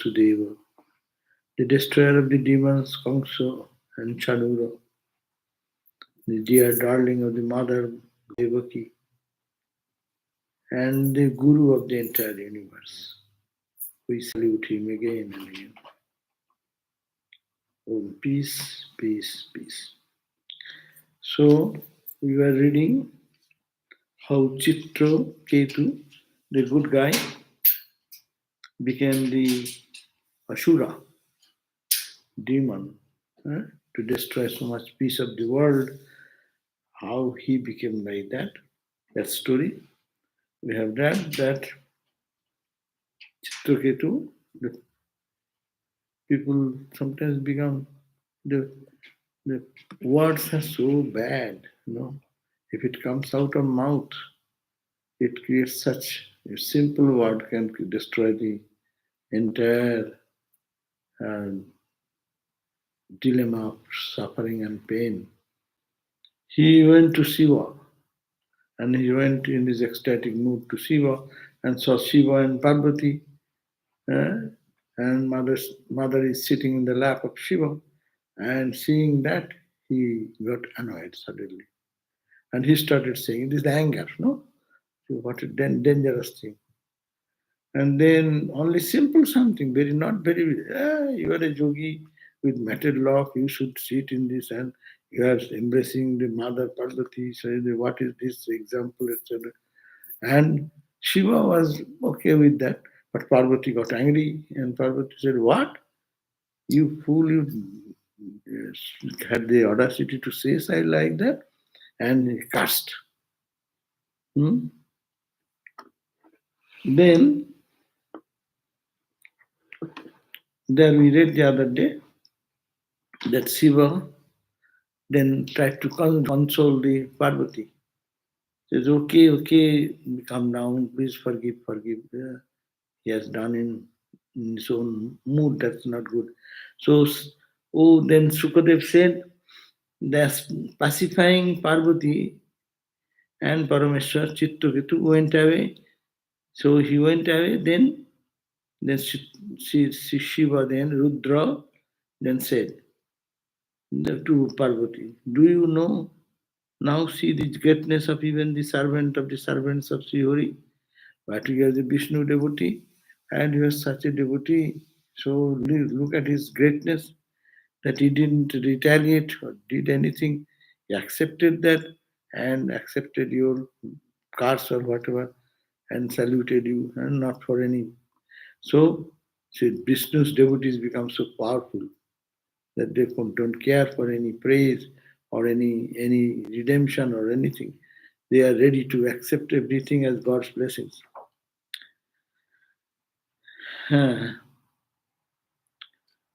Sudeva, the destroyer of the demons Kamsa and Chanura, the dear darling of the mother Devaki, and the Guru of the entire universe. We salute him again and again. Oh, peace, peace, peace. So, we were reading how Chitra Ketu, the good guy, became the Ashura, demon, to destroy so much peace of the world. How he became like that. That story. We have read that Chitraketu, the people sometimes become the words are so bad, If it comes out of mouth, it creates such a simple word can destroy the entire uh, dilemma of suffering and pain. He went to Shiva and he went in his ecstatic mood to Shiva and saw Shiva and Parvati, and mother is sitting in the lap of Shiva, and seeing that he got annoyed suddenly, and he started saying, "It is the anger, no? So what a dangerous thing." And then only simple something, very not very. You are a yogi with matted lock. You should sit in this, and you are embracing the mother Parvati. So what is this example, etc. And Shiva was okay with that, but Parvati got angry, and Parvati said, "What? You fool! You had the audacity to say something like that," and he cursed. Hmm? Then, there we read the other day that Shiva then tried to console the Parvati. Says, "Okay, okay, calm down, please forgive, forgive." Yeah, he has done in his own mood, that's not good. So, then Sukadev said, that's pacifying Parvati and Parameshwar, Chitraketu went away. So he went away, then Shiva, then Rudra, then said to Parvati, "Do you know, now see the greatness of even the servant of the servants of Sri Hari? But he is a Vishnu devotee, and he was such a devotee. So look at his greatness, that he didn't retaliate or did anything. He accepted that and accepted your curse or whatever and saluted you, and not for any." So, Vishnu's devotees become so powerful that they don't care for any praise or any redemption or anything. They are ready to accept everything as God's blessings. The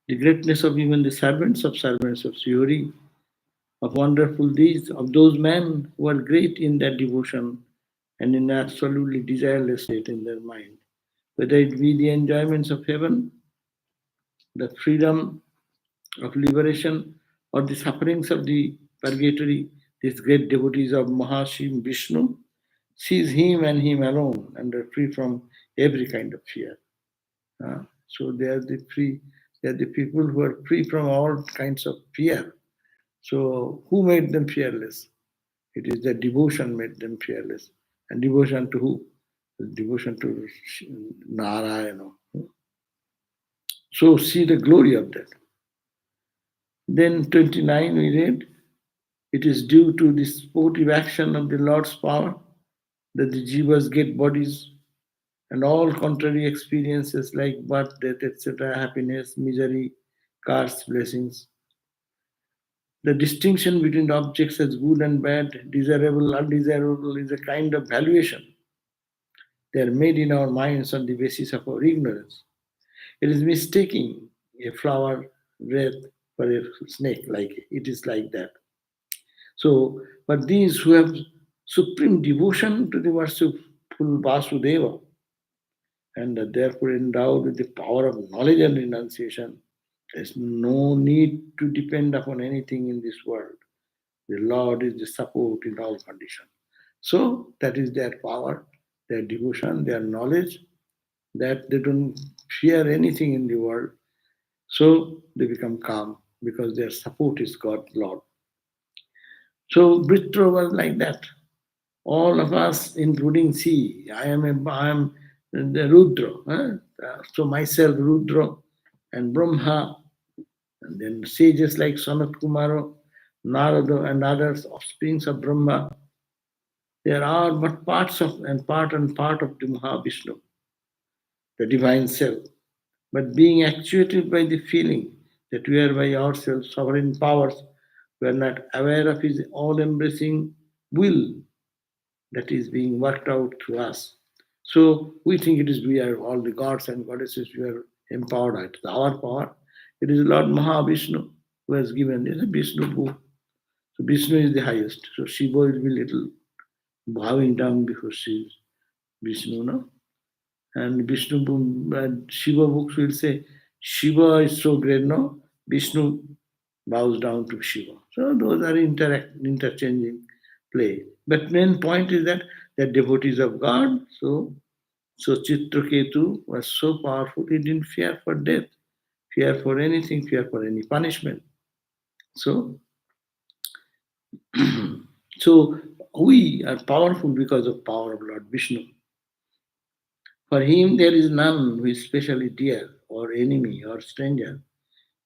greatness of even the servants of Sri, of wonderful deeds of those men who are great in their devotion and in absolutely desireless state in their mind. Whether it be the enjoyments of heaven, the freedom of liberation, or the sufferings of the purgatory, these great devotees of Mahashim Vishnu sees him and him alone and are free from every kind of fear. So they are the free, they are the people who are free from all kinds of fear. So who made them fearless? It is the devotion made them fearless. And devotion to who? Devotion to Narayana. So see the glory of that. Then 29 we read, it is due to the sportive action of the Lord's power that the jivas get bodies, and all contrary experiences like birth, death, etc., happiness, misery, curse, blessings. The distinction between the objects as good and bad, desirable, undesirable is a kind of valuation. They are made in our minds on the basis of our ignorance. It is mistaking a flower wreath for a snake, like it is like that. So, but these who have supreme devotion to the worshipful Vasudeva and are therefore endowed with the power of knowledge and renunciation, there's no need to depend upon anything in this world. The Lord is the support in all conditions. So that is their power, their devotion, their knowledge, that they don't fear anything in the world. So they become calm because their support is God, Lord. So Britra was like that. All of us, including C, I am the Rudra. So myself, Rudra, and Brahma, and then sages like Sanat Kumara, Narada, and others, offsprings of Brahma. They are all but parts of and part of the Mahavishnu, the divine self. But being actuated by the feeling that we are by ourselves sovereign powers, we are not aware of his all embracing will that is being worked out through us. So we think it is we are all the gods and goddesses, we are empowered. It is our power. It is Lord Mahavishnu who has given. It is a Vishnu book. So Vishnu is the highest. So Shiva will be little bowing down before Vishnu, no? And Shiva books will say Shiva is so great, no? Vishnu bows down to Shiva. So those are interchanging play. But main point is that they're devotees of God. So Chitraketu was so powerful, he didn't fear for death, fear for anything, fear for any punishment. So so we are powerful because of power of Lord Vishnu. For him there is none who is specially dear or enemy or stranger.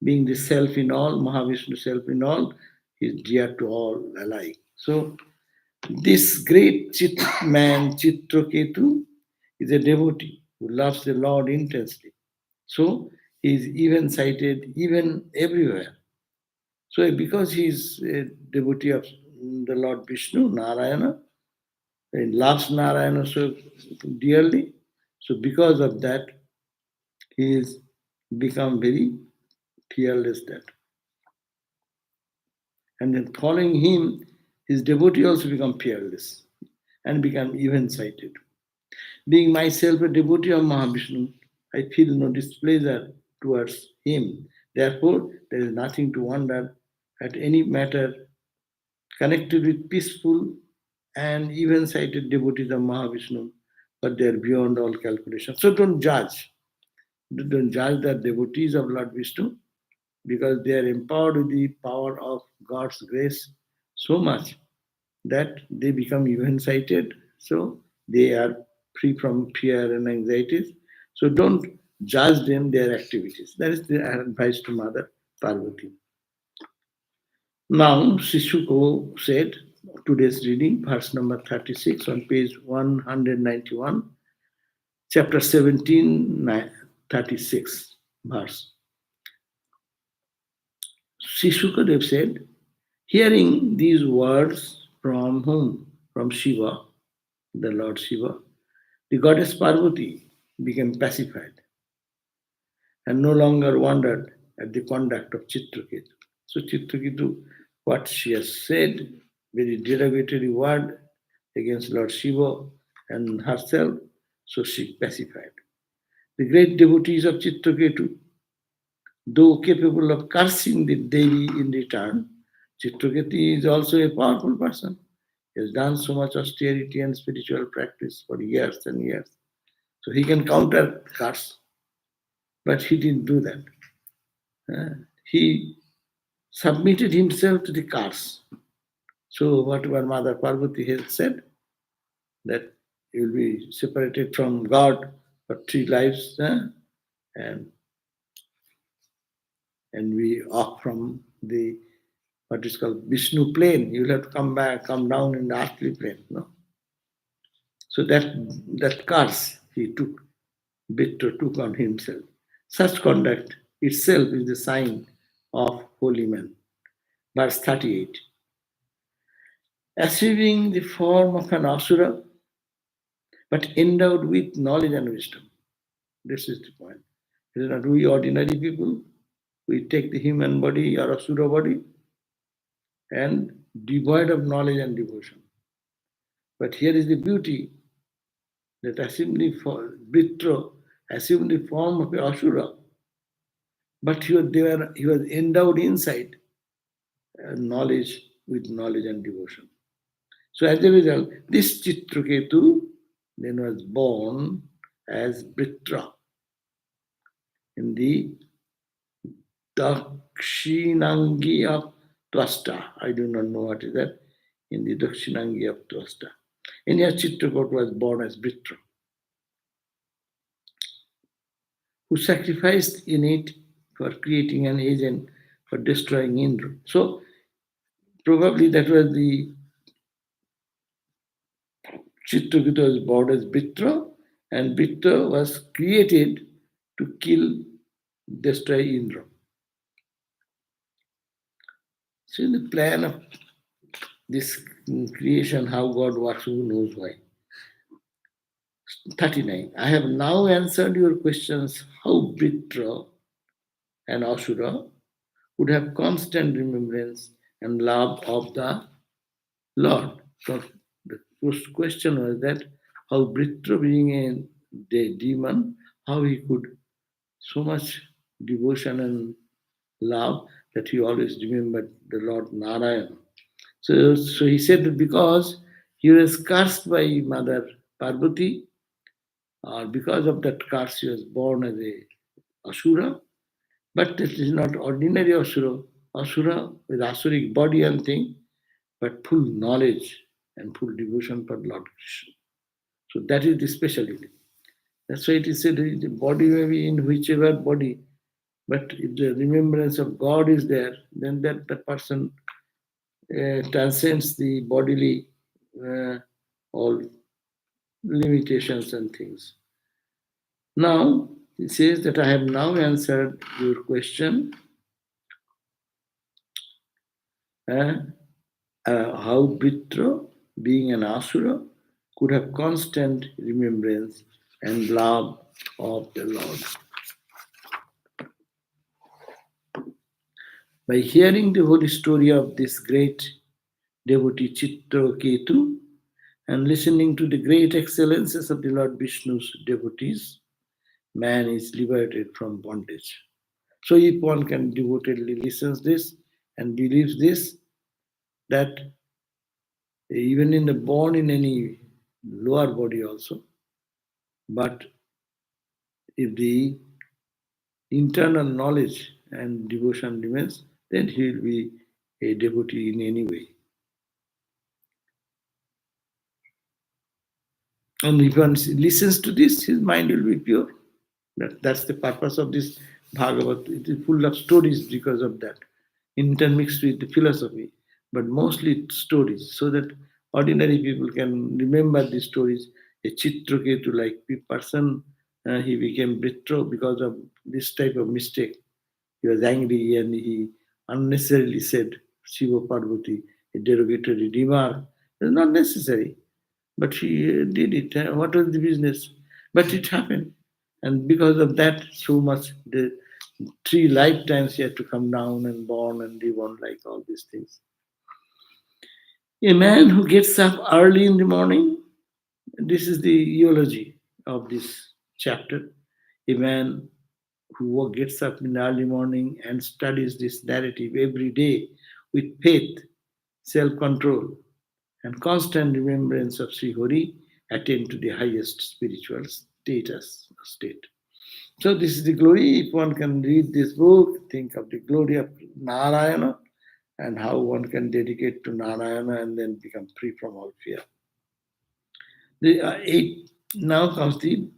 Being the self in all, Mahavishnu self in all, is dear to all alike. So this great man, Chitraketu, is a devotee who loves the Lord intensely. So he is even sighted, even everywhere. So because he is a devotee of the Lord Vishnu, Narayana, he loves Narayana so dearly. So because of that, he is become very fearless that. And then following him, his devotee also become fearless and become even sighted. Being myself a devotee of Mahavishnu, I feel no displeasure towards him. Therefore, there is nothing to wonder at any matter connected with peaceful and even sighted devotees of Mahavishnu, but they are beyond all calculation. So don't judge. Don't judge the devotees of Lord Vishnu because they are empowered with the power of God's grace so much that they become even sighted. So they are free from fear and anxieties. So don't judge them their activities. That is the advice to Mother Parvati. Now, Sishuko said, today's reading, verse number 36 on page 191, chapter 17, 36 verse. Sishukadev said, hearing these words from whom? From Shiva, the Lord Shiva, the goddess Parvati became pacified and no longer wondered at the conduct of Chitraketu. So Chitraketu, what she has said, very derogatory word against Lord Shiva and herself, so she pacified. The great devotees of Chitraketu, though capable of cursing the Devi in return, Chitraketu is also a powerful person. He has done so much austerity and spiritual practice for years and years. So he can counter curse, but he didn't do that. He submitted himself to the curse. So whatever Mother Parvati has said, that you will be separated from God for 3 lives, and we off from the what is called Vishnu plane. You will have to come down in the earthly plane. No? So that curse he took, Victor took on himself. Such conduct itself is the sign of holy man. Verse 38. Assuming the form of an asura, but endowed with knowledge and wisdom. This is the point. It is not we ordinary people. We take the human body or asura body and devoid of knowledge and devotion. But here is the beauty that Vitra assumed the form of a asura, but he was endowed inside knowledge with knowledge and devotion. So as a result, this Chitraketu then was born as Vitra. in the Dakshinangi of Twasta. I do not know what is that. In the Dakshinangi of Twasta. In here, Chitrakoot was born as Britra, who sacrificed in it for creating an agent for destroying Indra. So probably that was the Chitrakuta was born as Britra, and Britra was created to kill, destroy Indra. So in the plan of this creation, how God works, who knows why. 39. I have now answered your questions how Britra and Asura would have constant remembrance and love of the Lord. So the first question was that how Britra, being a demon, how he could so much devotion and love that he always remembered the Lord Narayana. So he said that because he was cursed by Mother Parvati, or because of that curse he was born as a Asura, but it is not ordinary Asura. Asura with Asuric body and thing, but full knowledge and full devotion for Lord Krishna. So that is the speciality. That's why it is said the body may be in whichever body, but if the remembrance of God is there, then that person transcends the bodily all limitations and things. Now, it says that I have now answered your question. How Britra, being an Asura, could have constant remembrance and love of the Lord. By hearing the whole story of this great devotee Chitraketu and listening to the great excellences of the Lord Vishnu's devotees, man is liberated from bondage. So if one can devotedly listens this and believes this, that even in the born in any lower body also, but if the internal knowledge and devotion remains, then he will be a devotee in any way. And if one listens to this, his mind will be pure. That's the purpose of this Bhagavad. It is full of stories because of that, intermixed with the philosophy, but mostly stories, so that ordinary people can remember these stories. A Chitraketu like person, he became Britra because of this type of mistake. He was angry and he unnecessarily said Shiva Parvati, a derogatory remark. It's not necessary. But he did it. What was the business? But it happened. And because of that, so much, the 3 lifetimes he had to come down and born and live on like all these things. A man who gets up early in the morning, this is the eulogy of this chapter. A man who gets up in the early morning and studies this narrative every day with faith, self control, and constant remembrance of Sri Hari attain to the highest spiritual state. So this is the glory. If one can read this book, think of the glory of Narayana and how one can dedicate to Narayana and then become free from all fear. Now comes the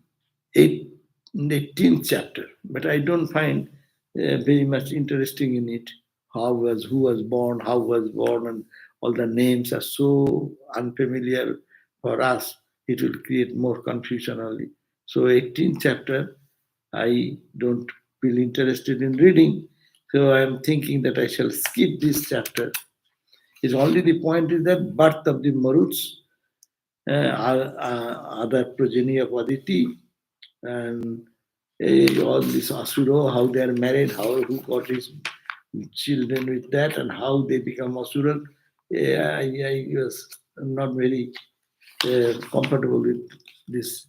18th chapter, but I don't find very much interesting in it. Who was born, how was born, and all the names are so unfamiliar for us. It will create more confusion only. So 18th chapter, I don't feel interested in reading. So I am thinking that I shall skip this chapter. It's only the point is that birth of the Maruts, other progeny of Aditi, and all this Asura, how they are married, who got his children with that, and how they become Asura. I was not very comfortable with this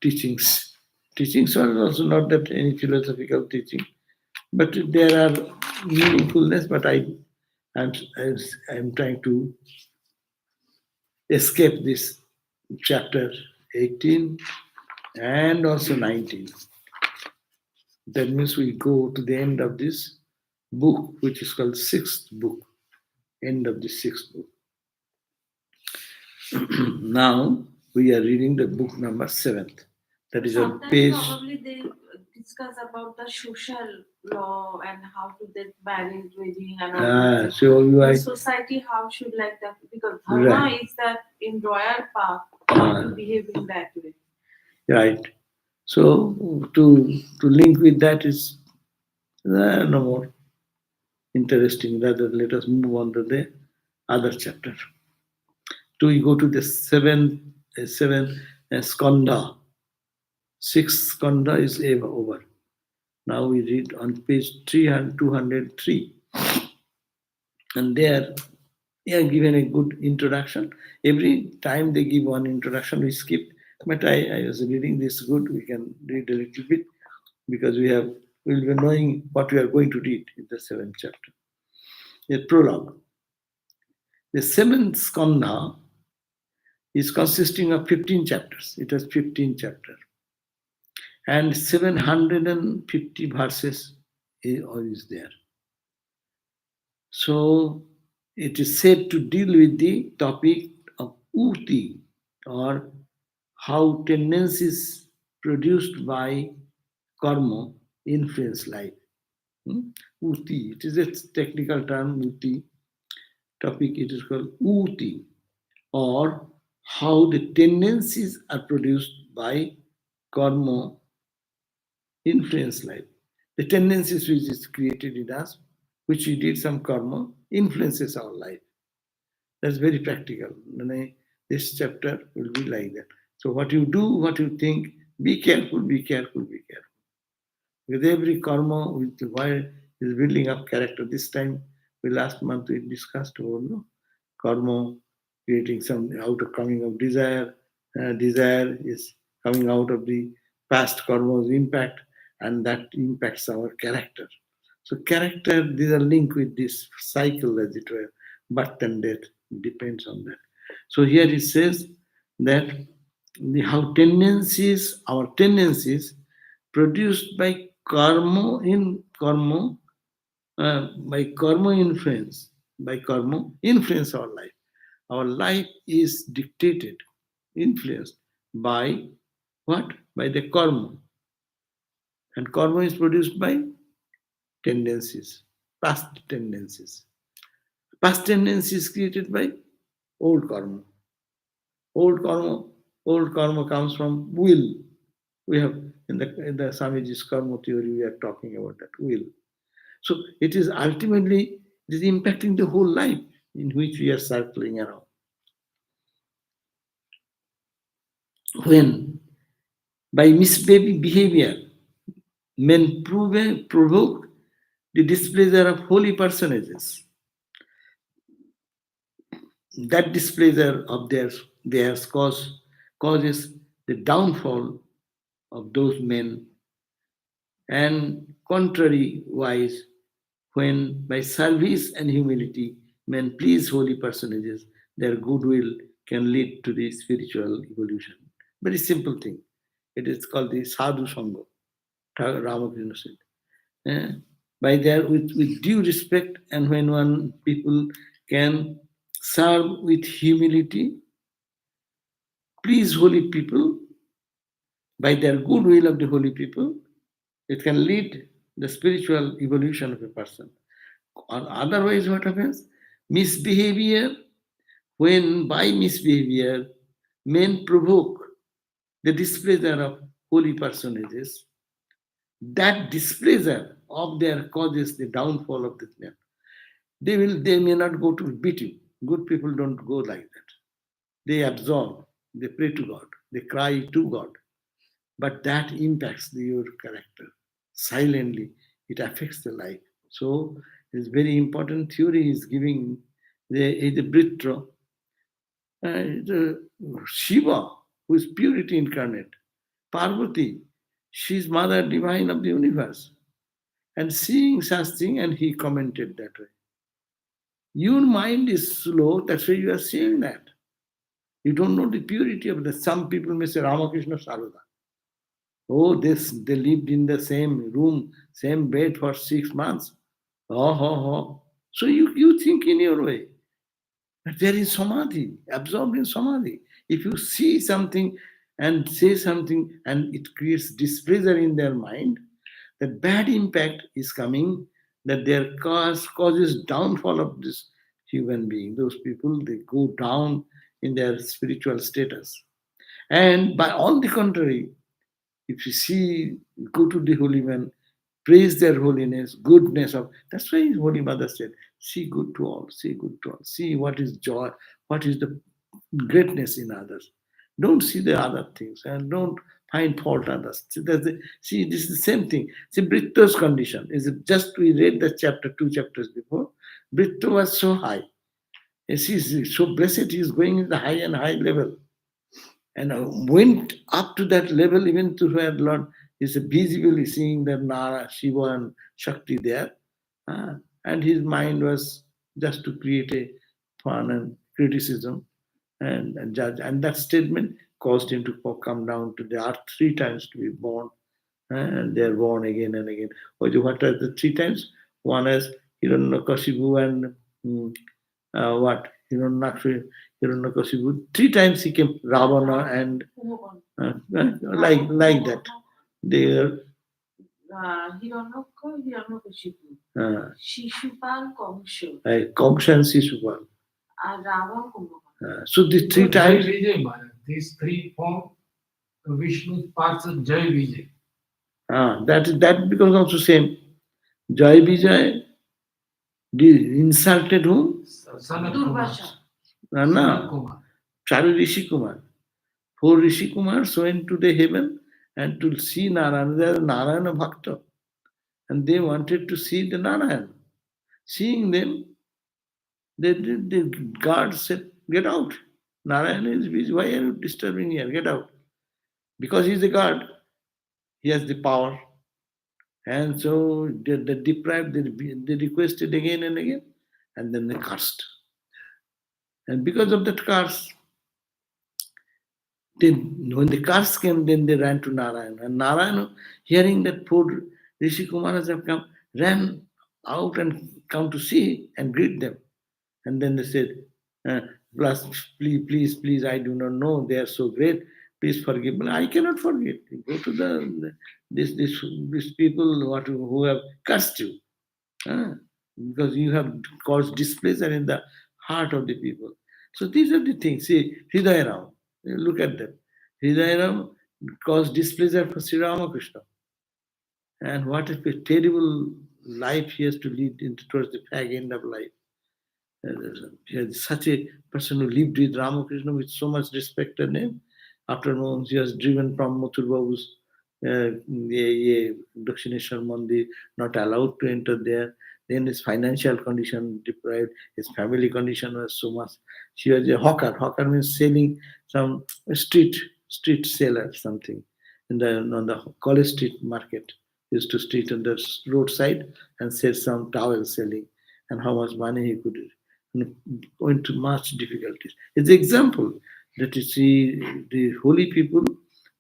teachings. Teachings are also not that any philosophical teaching, but there are meaningfulness. But I'm trying to escape this chapter 18 and also 19. That means we go to the end of this book, which is called sixth book, end of the sixth book. Now we are reading the book number 7th. That is on page. Probably they discuss about the social law and how to get married, wedding, and all. The society how should like that, because dharma Right. is that in royal path to behave in that way. Right. So to link with that is no more interesting. Rather, let us move on to the other chapter. So we go to the seventh skanda. Sixth skanda is over. Now we read on page 203. And there they are given a good introduction. Every time they give one introduction, we skip. But I was reading this good. We can read a little bit because we'll be knowing what we are going to read in the 7th chapter. The prologue. The 7th skanda is consisting of 15 chapters. It has 15 chapters. And 750 verses is there. So it is said to deal with the topic of uti, or how tendencies produced by karma influence life. Uti, it is a technical term, uti. Topic it is called uti, or how the tendencies are produced by karma influence life. The tendencies which is created in us, which we did some karma, influences our life. That's very practical. This chapter will be like that. So what you do, what you think, be careful, be careful, be careful. With every karma, with why is building up character. This time, last month we discussed about karma, creating some out of coming of desire. Desire is coming out of the past karma's impact, and that impacts our character. So character, these are linked with this cycle, as it were, birth and death depends on that. So here it says that how our tendencies produced by karma influence our life. Our life is dictated, influenced by what? By the karma. And karma is produced by tendencies, past tendencies. Past tendencies created by old karma. Old karma, old karma comes from will. We have in the Swamiji's karma theory, we are talking about that will. So it is ultimately it is impacting the whole life in which we are circling around. When by misbehavior men provoke the displeasure of holy personages, that displeasure of theirs causes the downfall of those men, and contrariwise, when by service and humility men please holy personages, their goodwill can lead to the spiritual evolution. Very simple thing. It is called the sadhu sangha. Ramakrishna said. By their with due respect, and when one people can serve with humility, please holy people, by their goodwill of the holy people, it can lead the spiritual evolution of a person. Or otherwise, what happens? Misbehavior, when by misbehavior men provoke the displeasure of holy personages, that displeasure of their causes the downfall of this man. They may not go to beat you. Good people don't go like that. They absorb, they pray to God, they cry to God. But that impacts your character. Silently, it affects the life. So it's very important theory is giving the Britra, the Shiva, who is purity incarnate, Parvati, she is mother divine of the universe. And seeing such thing, and he commented that way. Your mind is slow, that's why you are seeing that. You don't know the purity of that. Some people may say Ramakrishna Sarada. Oh, they lived in the same room, same bed for 6 months. Oh, oh, oh. So you think in your way. But there is samadhi, absorbed in samadhi. If you see something and say something and it creates displeasure in their mind, the bad impact is coming, that their causes downfall of this human being. Those people, they go down in their spiritual status. And by on the contrary, if you see, go to the holy man, praise their holiness, goodness of. That's why his Holy Mother said, see good to all, see good to all, see what is joy, what is the greatness in others. Don't see the other things and don't find fault others. See, this is the same thing. See, Britta's condition is just we read the chapter, 2 chapters before. Britta was so high. And she's so blessed, he is going in the high and high level and went up to that level even to where Lord is visibly seeing the Nara, Shiva and Shakti there. And his mind was just to create a fun and criticism and judge. And that statement caused him to come down to the earth 3 times to be born. And they are born again and again. What are the 3 times? One is Hiranyakashipu and what? Hiranyakashipu. 3 times he came, Ravana and like that. They are Hiranyakashipu, Shishupal, Kamsa, Kamsa and Sisupal. Ravan, Kumbhakarna. So the 3 times. These 3 form Vishnu's parts of Jai Vijay. That becomes also same. Jai Vijay insulted whom? Durvasha. No. Charu Rishi Kumar. 4 Rishi Kumars went to the heaven and to see Narayana. They are Narayana Bhakta. And they wanted to see the Narayana. Seeing them, the guard said, get out. Narayana is busy. Why are you disturbing here? Get out. Because he is the guard. He has the power. And so they deprived, they requested again and again, and then they cursed. And because of that curse, when the curse came, then they ran to Narayana. And Narayana, hearing that 4 Rishi Kumaras have come, ran out and come to see and greet them. And then they said, please, I do not know, they are so great. Please forgive me. I cannot forget. Go to these people who have cursed you. Because you have caused displeasure in the heart of the people. So these are the things. See, Hridayaram, look at that. Hridayaram caused displeasure for Sri Ramakrishna. And what a terrible life he has to lead towards the fag end of life. He is such a person who lived with Ramakrishna with so much respect and him. After he was driven from Mathur Babu's Dakshineshwar Mandir, not allowed to enter there. Then his financial condition deprived, his family condition was so much. She was a hawker. Hawker means selling some street seller something on the College Street market. He used to street on the roadside and sell some towel selling, and how much money he could go into much difficulties. It's an example that you see the holy people,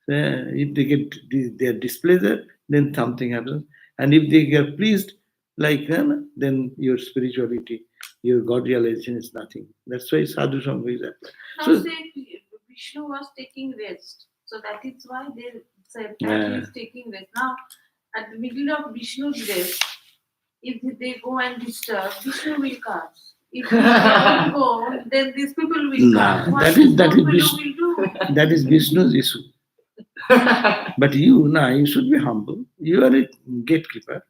if they get their displeasure, then something happens. And if they get pleased, like them, then your spirituality, your God realization is nothing. That's why Sadhu Sangha is applied. Now So, say Vishnu was taking rest. So that is why they said that he is taking rest. Now, at the middle of Vishnu's rest, if they go and disturb, Vishnu will curse. If they don't go, then these people will curse. What that is Vishnu will do? that is Vishnu's issue. But you should be humble. You are a gatekeeper.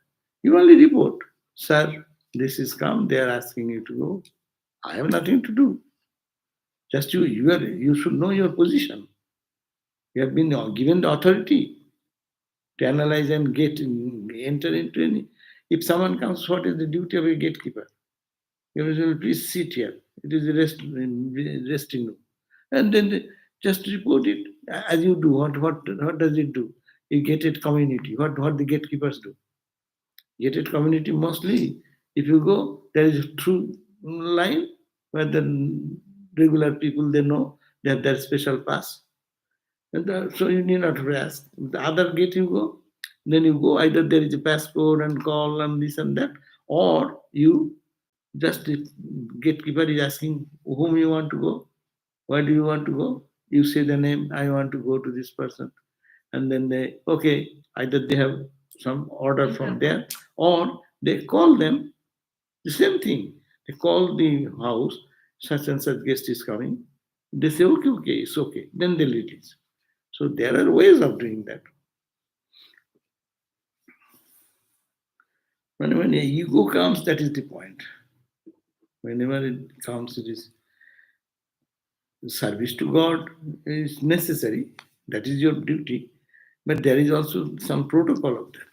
You only report, sir, this is come, they are asking you to go. I have nothing to do. Just you should know your position. You have been given the authority to analyze and enter into any. If someone comes, what is the duty of a gatekeeper? You will please sit here. It is a resting room. And then just report it as you do. What does it do? You gated community. What the gatekeepers do? Gated community mostly, if you go, there is a through line where the regular people, they know they have their special pass. So you need not rest. The other gate you go, then you go. Either there is a passport and call and this and that, or you just the gatekeeper is asking whom you want to go, where do you want to go. You say the name. I want to go to this person, and then they okay. Either they have some order from there, or they call them. The same thing. They call the house. Such and such guest is coming. They say okay, okay, it's okay. Then they release. So there are ways of doing that. Whenever the ego comes, that is the point. Whenever it comes, it is service to God is necessary. That is your duty. But there is also some protocol of that.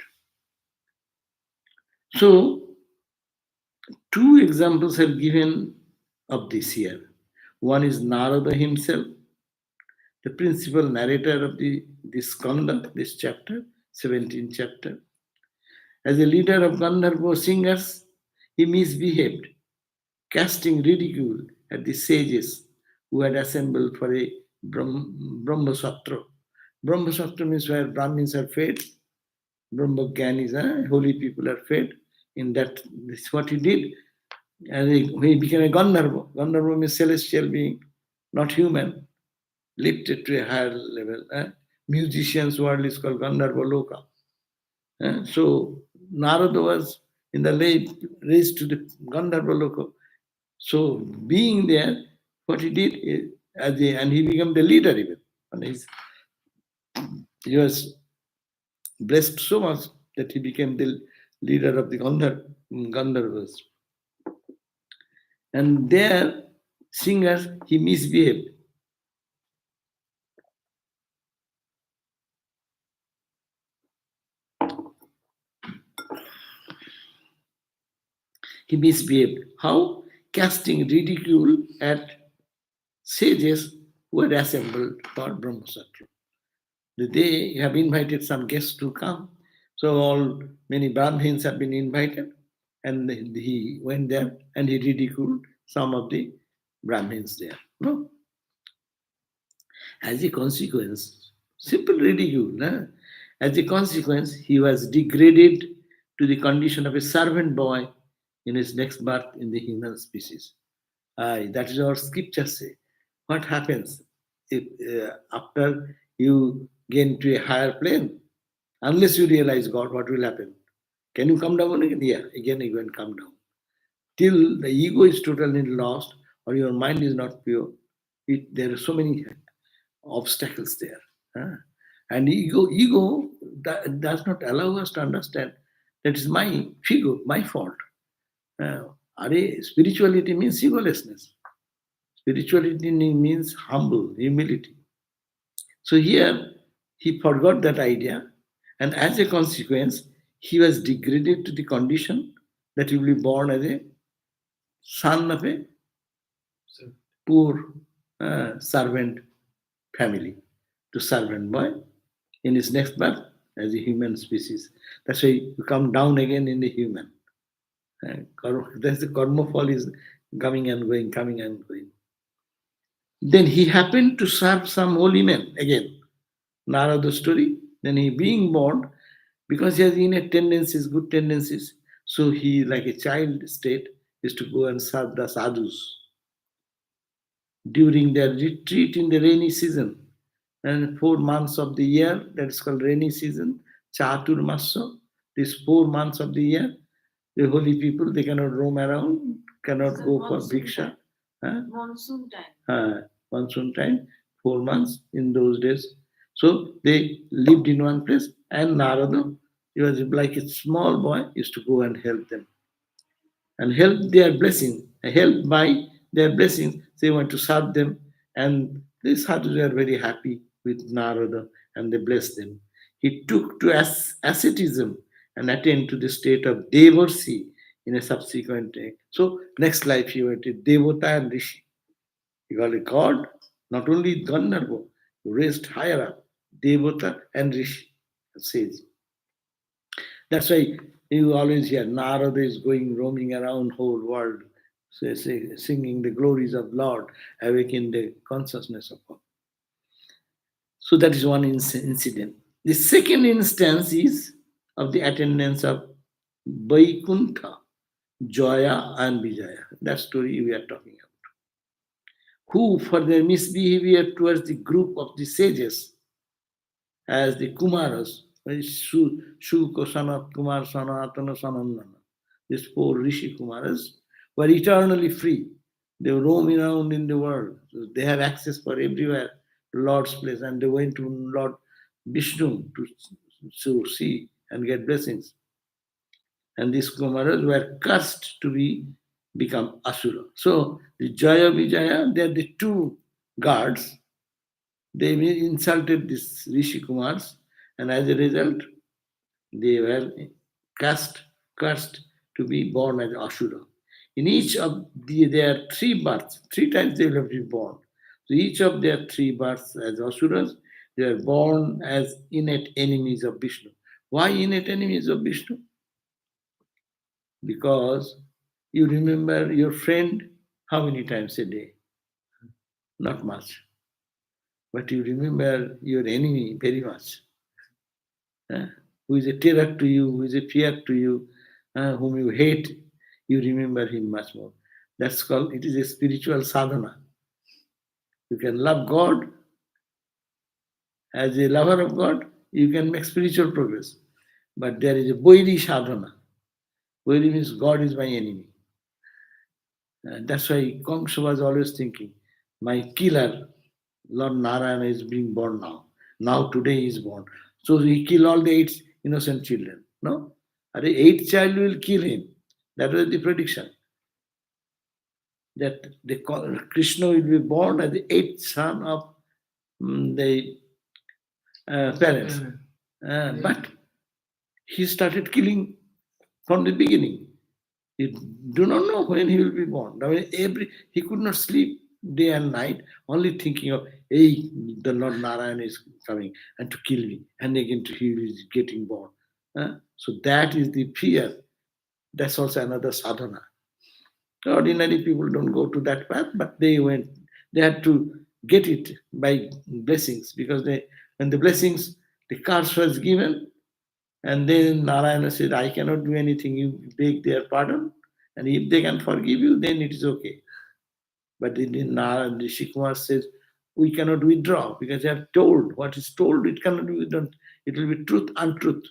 So, two examples have given of this here. One is Narada himself, the principal narrator of this Skanda, this chapter, 17th chapter. As a leader of Gandharva singers, he misbehaved, casting ridicule at the sages who had assembled for a Brahmasatra. Brahmasatra means where Brahmins are fed, Brahmagyanis, holy people are fed. In that, this is what he did. And he became a Gandharva. Gandharva means celestial being, not human, lifted to a higher level. Musicians' world is called Gandharva Loka. So Narada was in the late raised to the Gandharva Loka. So being there, what he did is, and he became the leader even. And he was blessed so much that he became the leader of the Gandharvas. And there, singers, he misbehaved. He misbehaved. How? Casting ridicule at sages who had assembled for Brahmasatra. They have invited some guests to come. So many Brahmins have been invited, and he went there and he ridiculed some of the Brahmins there. No? As a consequence, simple ridicule. As a consequence, he was degraded to the condition of a servant boy in his next birth in the human species. That is what scriptures say. What happens if after you gain to a higher plane? Unless you realize God, what will happen? Can you come down again? Yeah, again you can come down. Till the ego is totally lost or your mind is not pure, there are so many obstacles there. And ego does not allow us to understand that is my figure, my fault. Spirituality means egolessness. Spirituality means humble, humility. So here he forgot that idea, and as a consequence, he was degraded to the condition that he will be born as a son of a poor servant family, to servant boy in his next birth as a human species. That's why you come down again in the human. That's the karma fall is coming and going, coming and going. Then he happened to serve some holy men again. Narada story. Then he being born, because he has innate tendencies, good tendencies. So he, like a child state, is to go and serve the sadhus during their retreat in the rainy season. And 4 months of the year, that is called rainy season, Chatur Masa. These 4 months of the year, the holy people, they cannot roam around, cannot go for bhiksha. Monsoon time. Monsoon time, 4 months in those days. So they lived in one place, and Narada, he was like a small boy, used to go and help them. And help their blessing, help by their blessings, they want to serve them. And the sadhus were very happy with Narada and they blessed them. He took to asceticism and attained to the state of Devarsi in a subsequent day. So next life he went to Devata and Rishi. He got a god, not only Gandharva, raised higher up, Devata and Rishi, sage. That's why you always hear Narada is going roaming around whole world, singing the glories of Lord, awakening the consciousness of God. So that is one incident. The second instance is of the attendance of Vaikuntha, Jaya and Vijaya. That story we are talking about. Who, for their misbehavior towards the group of the sages, as the Kumaras, Shuka, Sanat Kumar, Sanatana, Sanandana, these four Rishi Kumaras, were eternally free. They roam around in the world. So they have access for everywhere to Lord's place, and they went to Lord Vishnu to see and get blessings. And these Kumaras were cursed to become Asura. So the Jaya Vijaya, they are the two guards. They insulted these Rishi Kumars, and as a result, they were cursed to be born as Asura. In each of their three births, three times they will have been born. So each of their three births as Asuras, they are born as innate enemies of Vishnu. Why innate enemies of Vishnu? Because you remember your friend how many times a day? Not much. But you remember your enemy very much. Who is a terror to you, who is a fear to you, whom you hate, you remember him much more. That's called, it is a spiritual sadhana. You can love God. As a lover of God, you can make spiritual progress. But there is a Vairi sadhana. Vairi means God is my enemy. That's why Kamsa was always thinking, my killer, Lord Narayana, is being born now. Now today he is born. So he kill all the 8 innocent children. No? The 8th child will kill him. That was the prediction. That Krishna will be born as the 8th son of the parents. But he started killing from the beginning. You do not know when he will be born. I mean, he could not sleep day and night, only thinking of, hey, the Lord Narayana is coming and to kill me, and again he is getting born. So that is the fear. That's also another sadhana. Ordinary people don't go to that path, but they went. They had to get it by blessings, because when the blessings, the curse was given, and then Narayana said, I cannot do anything. You beg their pardon, and if they can forgive you, then it is okay. But then the Shikumar says, we cannot withdraw, because they have told what is told, it cannot be withdrawn. It will be truth, untruth.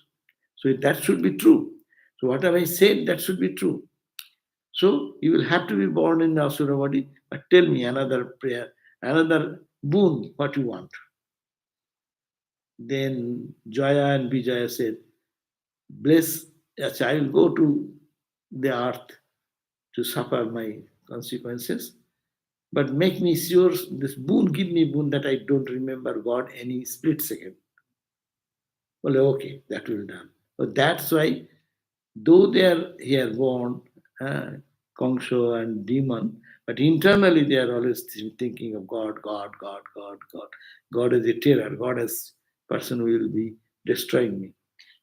So that should be true. So whatever I said, that should be true. So you will have to be born in the Asura body, but tell me another prayer, another boon, what you want. Then Jaya and Vijaya said, bless, yes, I will go to the earth to suffer my consequences, but make me sure, this boon, give me boon that I don't remember God any split second. Well, okay, that will be done. So that's why, though they are here born, Kongsho and demon, but internally they are always thinking of God, God, God, God, God. God is a terror. God as person will be destroying me.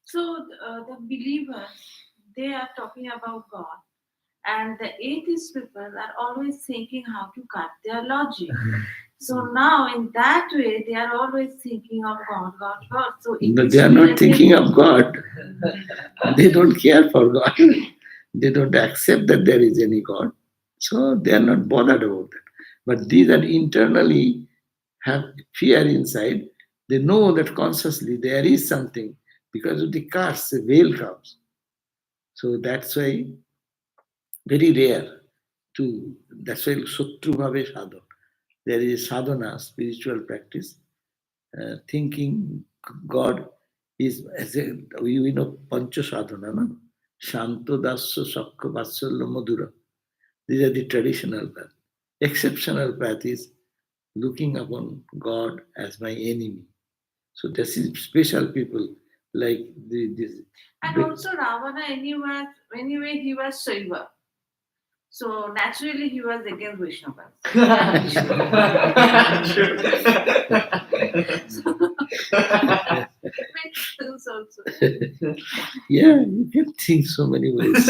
So the believers, they are talking about God, and the atheist people are always thinking how to cut their logic. So now, in that way, they are always thinking of God, God, God. So But they are not thinking of God. They don't care for God. They don't accept that there is any God. So they are not bothered about that. But these that internally have fear inside, they know that consciously there is something. Because of the curse, a veil comes. So that's why very rare to, that's why Sotru Bhave Sadhana. There is sadhana, spiritual practice, thinking God is, as a, we know Pancha Sadhana, no? Shanto Dasya Sakka Vatsalya Madhura. These are the traditional path. Exceptional path is looking upon God as my enemy. So this is special people like this. And also Ravana, anyway, he was Shaiva. So naturally, he was against Vaishnavas. Makes sense also. Yeah, you can think so many ways.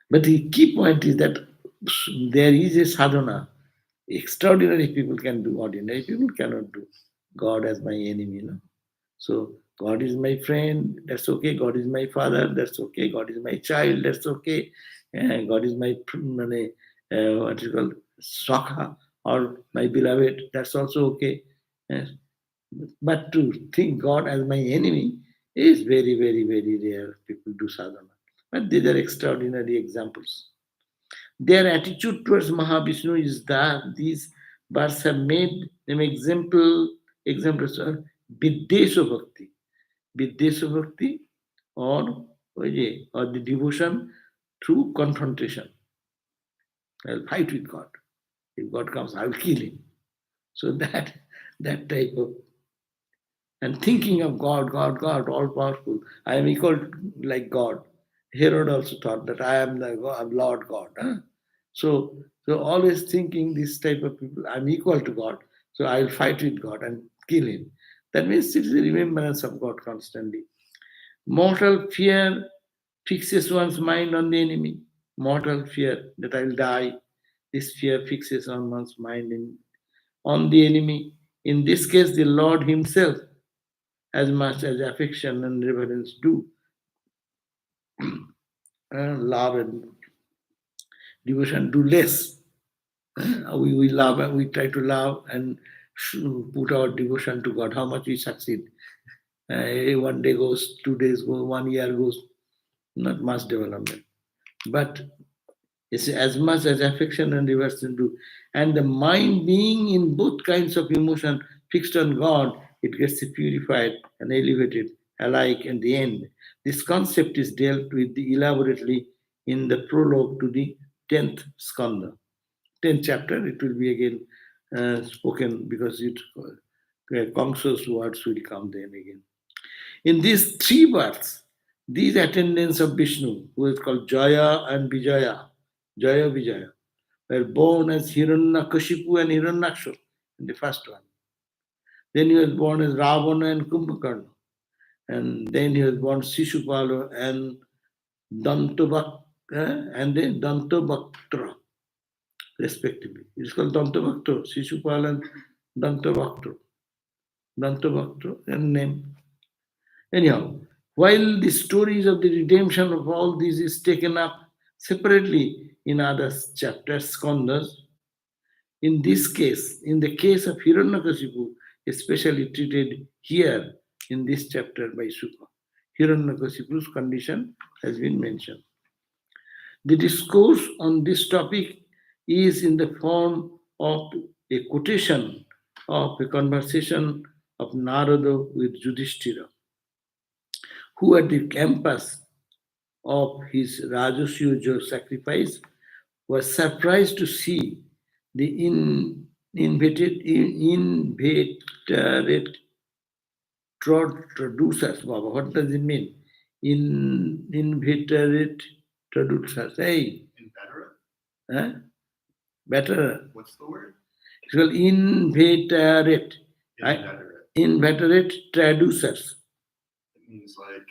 But the key point is that there is a sadhana Extraordinary people can do, ordinary people cannot do. God as my enemy, no? So God is my friend, that's okay. God is my father, that's okay. God is my child, that's okay. God is my what is called Sakha or my beloved, that's also okay. Yes. But to think God as my enemy is very, very, very rare. People do sadhana. But these are extraordinary examples. Their attitude towards Mahavishnu is that these births have made them examples of Viddesha Bhakti. Viddesha Bhakti or, or the devotion through confrontation. I'll fight with God. If God comes, I'll kill him. So that type of, and thinking of God, God, God, all powerful. I am equal to, like God. Herod also thought that I am the God, I'm Lord God. Huh? So always thinking this type of people, I'm equal to God, so I'll fight with God and kill him. That means it is a remembrance of God constantly. Mortal fear fixes one's mind on the enemy. Mortal fear that I'll die. This fear fixes on one's mind on the enemy. In this case, the Lord Himself, as much as affection and reverence do, love and devotion do less. We love and we try to love and put our devotion to God. How much we succeed? One day goes, 2 days go, 1 year goes, not much development. But it's as much as affection and devotion do. And the mind being in both kinds of emotion fixed on God, it gets purified and elevated alike in the end. This concept is dealt with elaborately in the prologue to the 10th skanda. 10th chapter, it will be again spoken because Kongso's words will come then again. In these three births, these attendants of Vishnu, who is called Jaya and Vijaya, Jaya Vijaya, were born as Hiranyakashipu and Hiranyaksha in the first one. Then he was born as Ravana and Kumbhakarna. And then he was born Sishupala and Dantavaktra, respectively. It's called Dantavaktra, Sishupala and Dantavaktra. Dantavaktra and name. Anyhow, while the stories of the redemption of all these is taken up separately in other chapters, skandhas, in this case, in the case of Hiranyakashipu, especially treated here in this chapter by Sukha. Hiranyakashipu's condition has been mentioned. The discourse on this topic is in the form of a quotation of a conversation of Narada with Yudhishthira, who at the campus of his Rajasuya sacrifice was surprised to see the inveterate traducers. Baba, what does it mean? Inveterate traducers. Hey, Inveterate? huh? Better. What's the word? It's called inveterate. Inveterate. Inveterate traducers. It means like,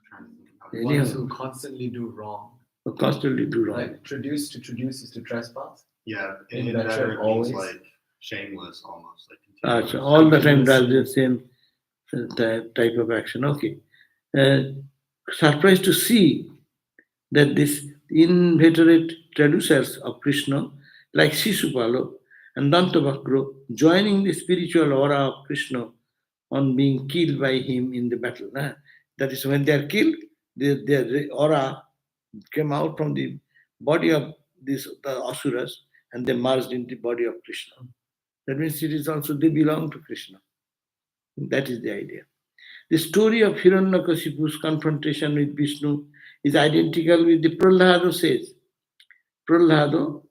I'm trying to think about Anyhow. Ones who constantly do wrong. Constantly do wrong. Like traduce is to trespass. Yeah, Inveterate inveterate means always. like shameless almost. Like So continuous. all the time does the same type of action. Okay. Surprised to see that this inveterate traducers of Krishna, like Sisupalo and Dantavakra, joining the spiritual aura of Krishna on being killed by him in the battle. That is, when they are killed, their aura came out from the body of the asuras and they merged into the body of Krishna. That means it is also they belong to Krishna. That is the idea. The story of Hiranyakashipu's confrontation with Vishnu is identical with the Prahlada says. Prahlada,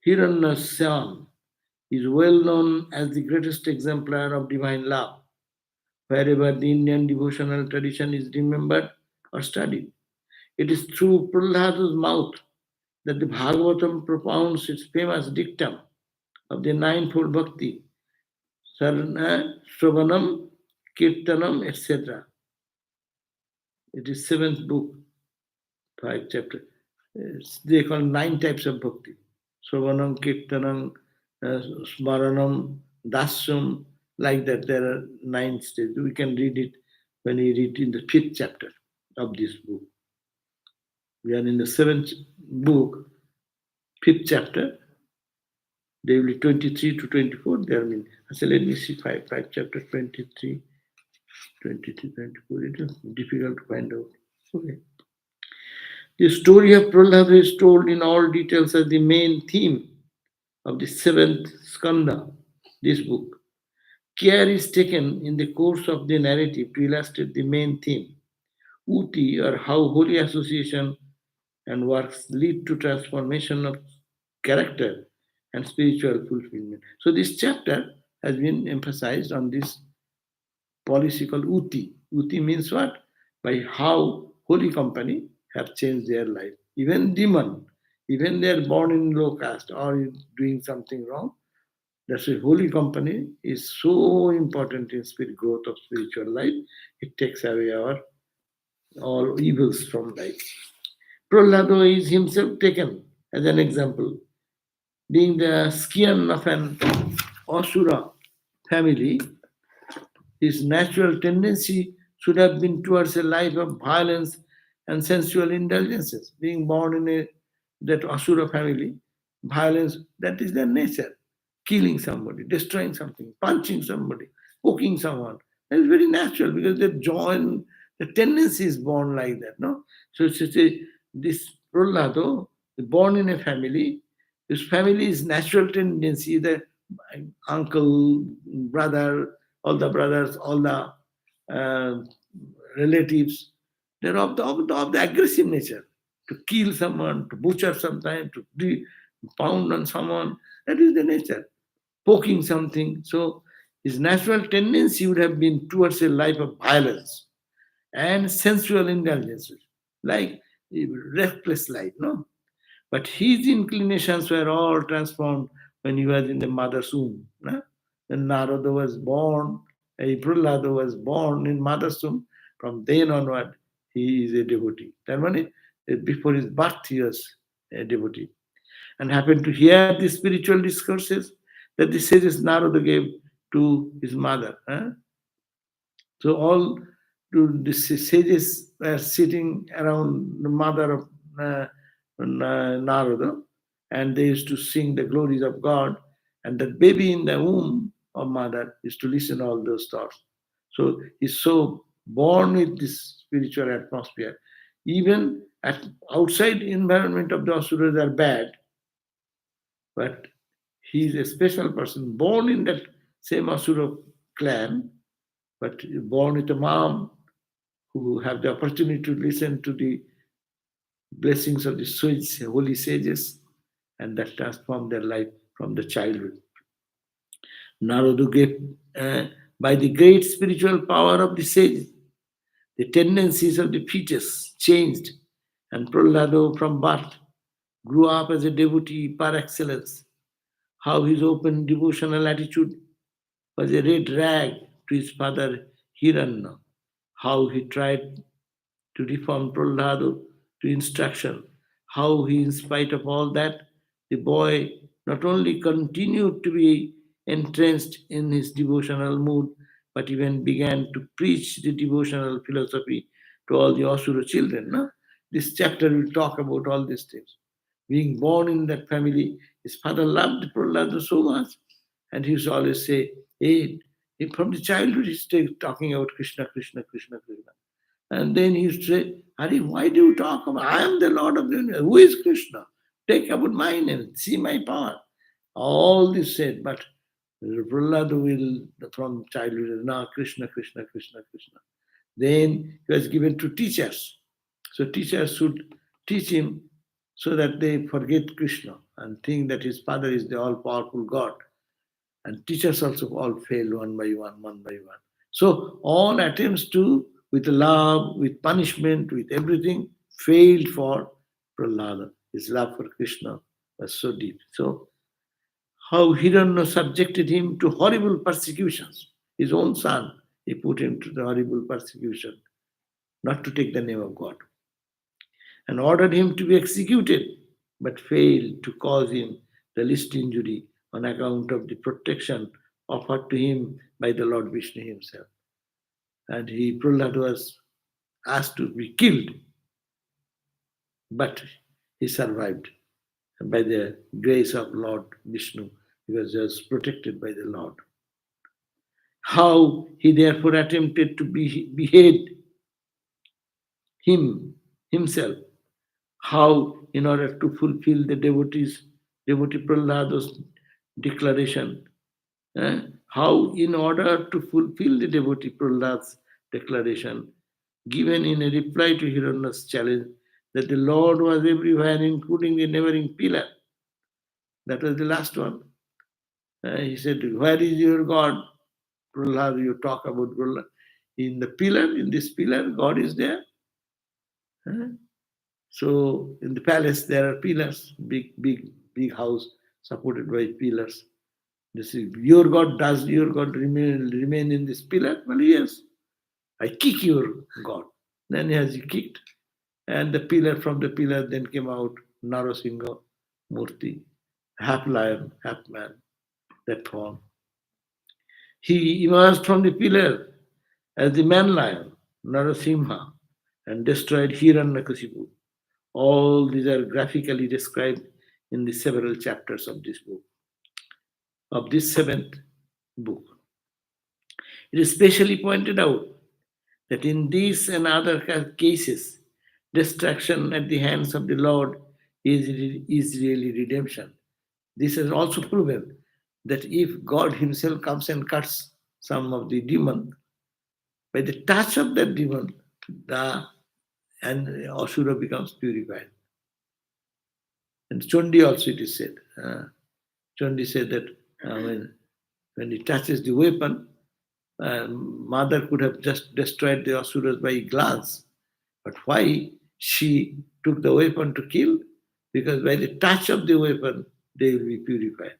Hiranyasyan, is well known as the greatest exemplar of divine love, wherever the Indian devotional tradition is remembered or studied. It is through Prahlada's mouth that the Bhagavatam propounds its famous dictum of the ninefold bhakti, Sarana, Shravanam, Kirtanam, etc. It is seventh book, 5 chapter. They call 9 types of bhakti. Sovanam, Kirtanam, Smaranam, Dasyam, like that. There are 9 stages. We can read it when we read in the 5th chapter of this book. We are in the 7th book, 5th chapter. They will be 23 to 24. There mean. So let me see 5 chapter 23, 23, 24. It is difficult to find out. Okay. The story of Prahlada is told in all details as the main theme of the 7th skanda, this book. Care is taken in the course of the narrative to illustrate the main theme, uti, or how holy association and works lead to transformation of character and spiritual fulfillment. So this chapter has been emphasized on this policy called uti. Uti means what? By how holy company have changed their life. Even demon, even they are born in low caste or doing something wrong, that's why holy company is so important in spirit growth of spiritual life. It takes away our all evils from life. Prahlado is himself taken as an example, being the scion of an Asura family. His natural tendency should have been towards a life of violence and sensual indulgences. Being born in that Asura family, violence, that is their nature. Killing somebody, destroying something, punching somebody, poking someone. That is very natural because the joy, the tendency is born like that, no? So this Prahlado, born in a family, his family is natural tendency, the uncle, brother, all the brothers, all the uh, relatives, they're of the aggressive nature. To kill someone, to butcher sometime, to pound on someone, that is the nature. Poking something. So his natural tendency would have been towards a life of violence and sensual indulgences, like a reckless life, no? But his inclinations were all transformed when he was in the mother's womb. No? When Narada was born, Prahlada was born in mother's womb, from then onward, he is a devotee. That means before his birth, he was a devotee. And happened to hear the spiritual discourses that the sages Narada gave to his mother. So all the sages were sitting around the mother of Narada, and they used to sing the glories of God. And that baby in the womb of mother used to listen all those thoughts. So he's so born with this spiritual atmosphere. Even at outside environment of the asuras are bad, but he is a special person, born in that same asura clan, but born with a mom who have the opportunity to listen to the blessings of the holy sages, and that transformed their life from the childhood. Narada gave, by the great spiritual power of the sages, the tendencies of the fetus changed, and Prahlada from birth grew up as a devotee par excellence. How his open devotional attitude was a red rag to his father Hiranya. How he tried to reform Prahlada to instruction. How he, in spite of all that, the boy not only continued to be entrenched in his devotional mood, but even began to preach the devotional philosophy to all the Asura children. No? This chapter will talk about all these things. Being born in that family, his father loved Prahlada so much, and he used to always say, hey, from the childhood, he's talking about Krishna, Krishna, Krishna, Krishna. And then he used to say, Hari, why do you talk about, I am the Lord of the universe. Who is Krishna? Take about my name, see my power. All this said, but Prahlada will, from childhood, now Krishna, Krishna, Krishna, Krishna. Then he was given to teachers. So teachers should teach him so that they forget Krishna and think that his father is the all-powerful God. And teachers also all failed one by one, one by one. So all attempts to, with love, with punishment, with everything, failed for Prahlada. His love for Krishna was so deep. So how Hiranya subjected him to horrible persecutions. His own son, he put him to the horrible persecution, not to take the name of God, and ordered him to be executed, but failed to cause him the least injury on account of the protection offered to him by the Lord Vishnu himself. And Prahlad was asked to be killed, but he survived by the grace of Lord Vishnu. He was just protected by the Lord. How he therefore attempted to behead himself. How, in order to fulfill the devotee Prahlada's declaration, how, in order to fulfill the devotee Prahlad's declaration, given in a reply to Hiranya's challenge that the Lord was everywhere, including the neighboring pillar. That was the last one. He said, "Where is your God?" Prahlad, you talk about Prahlad. In the pillar, in this pillar, God is there. So in the palace, there are pillars, big house supported by pillars. This is your God. Does your God remain in this pillar? Well, yes. I kick your God. Then he has kicked, and the pillar, from the pillar then came out Narasingha Murti, half lion, half man, that form. He emerged from the pillar as the man lion, Narasimha, and destroyed Hiranyakasipu. All these are graphically described in the several chapters of this book, of this seventh book. It is specially pointed out that in these and other cases, destruction at the hands of the Lord is really redemption. This has also proven that if God himself comes and cuts some of the demon, by the touch of that demon, and Asura becomes purified. And Chondi also it is said. Chondi said that when he touches the weapon, mother could have just destroyed the Asuras by a glance. But why she took the weapon to kill? Because by the touch of the weapon, they will be purified.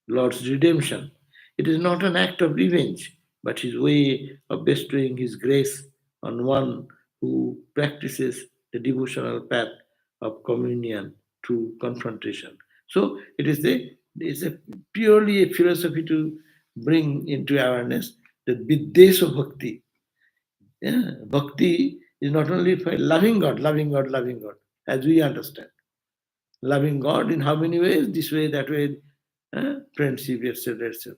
Lord's redemption. It is not an act of revenge, but his way of bestowing his grace on one who practices the devotional path of communion through confrontation. So it's a purely a philosophy to bring into awareness that Viddesha Bhakti. Yeah, bhakti is not only for loving God, as we understand. Loving God in how many ways? This way, that way, friendship, etc., etc.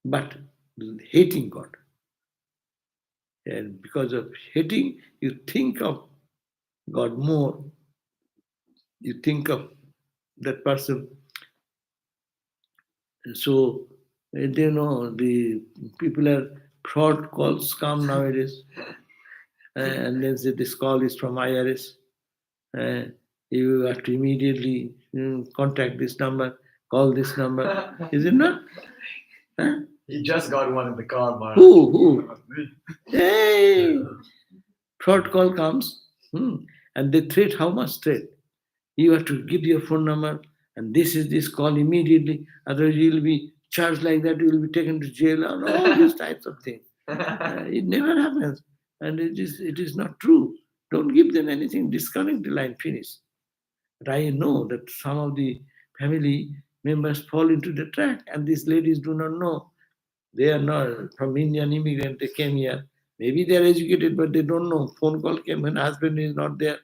But hating God. And because of hating, you think of God more. You think of that person. And so, the people are fraud calls come nowadays. And then say this call is from IRS. You have to immediately contact this number, call this number. Is it not? Huh? He just got one in the car, Maharaj. Who? Hey! Fraud call comes, and they threat, how much threat? You have to give your phone number, and this is this call immediately, otherwise you will be charged like that, you will be taken to jail, and all these types of things. It never happens, and it is not true. Don't give them anything, disconnect the line, finish. But I know that some of the family members fall into the trap, and these ladies do not know. They are not from Indian immigrant, they came here. Maybe they are educated, but they don't know. Phone call came when husband is not there.